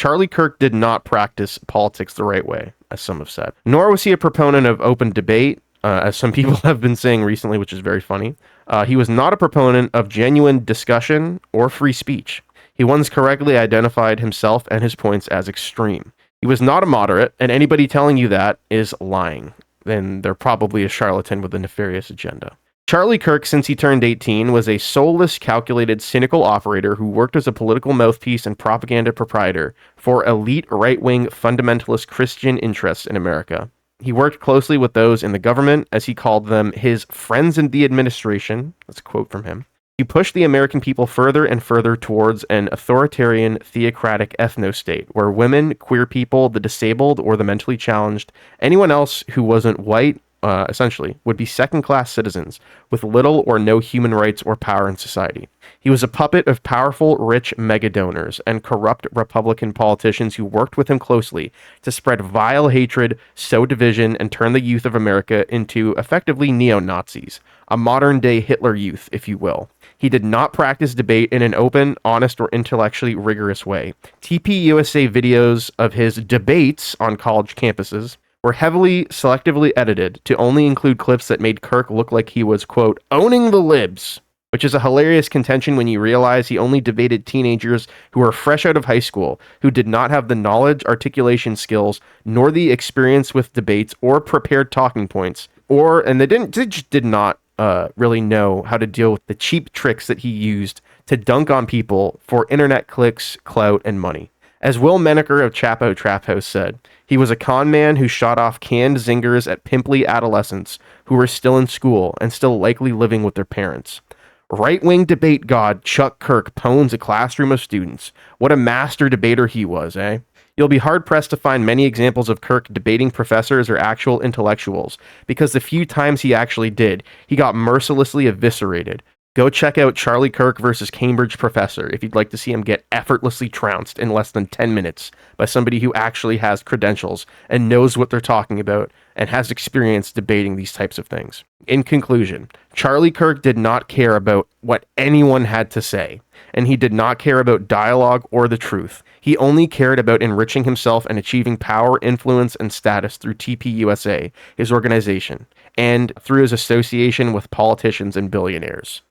Charlie Kirk did not practice politics the right way, as some have said. Nor was he a proponent of open debate, as some people have been saying recently, which is very funny. He was not a proponent of genuine discussion or free speech. He once correctly identified himself and his points as extreme. He was not a moderate, and anybody telling you that is lying. Then they're probably a charlatan with a nefarious agenda. Charlie Kirk, since he turned 18, was a soulless, calculated, cynical operator who worked as a political mouthpiece and propaganda proprietor for elite right-wing fundamentalist Christian interests in America. He worked closely with those in the government, as he called them his friends in the administration. That's a quote from him. He pushed the American people further and further towards an authoritarian, theocratic ethno-state, where women, queer people, the disabled, or the mentally challenged, anyone else who wasn't white, essentially, would be second-class citizens with little or no human rights or power in society. He was a puppet of powerful, rich mega-donors and corrupt Republican politicians who worked with him closely to spread vile hatred, sow division, and turn the youth of America into, effectively, neo-Nazis, a modern-day Hitler Youth, if you will. He did not practice debate in an open, honest, or intellectually rigorous way. TPUSA videos of his debates on college campuses were heavily selectively edited to only include clips that made Kirk look like he was, quote, owning the libs, which is a hilarious contention when you realize he only debated teenagers who were fresh out of high school, who did not have the knowledge, articulation skills, nor the experience with debates or prepared talking points, and they just did not really know how to deal with the cheap tricks that he used to dunk on people for internet clicks, clout, and money. As Will Menaker of Chapo Trap House said, he was a con man who shot off canned zingers at pimply adolescents who were still in school and still likely living with their parents. Right-wing debate god Chuck Kirk pwns a classroom of students. What a master debater he was, eh? You'll be hard-pressed to find many examples of Kirk debating professors or actual intellectuals, because the few times he actually did, he got mercilessly eviscerated. Go check out Charlie Kirk versus Cambridge Professor if you'd like to see him get effortlessly trounced in less than 10 minutes by somebody who actually has credentials and knows what they're talking about and has experience debating these types of things. In conclusion, Charlie Kirk did not care about what anyone had to say, and he did not care about dialogue or the truth. He only cared about enriching himself and achieving power, influence, and status through TPUSA, his organization, and through his association with politicians and billionaires.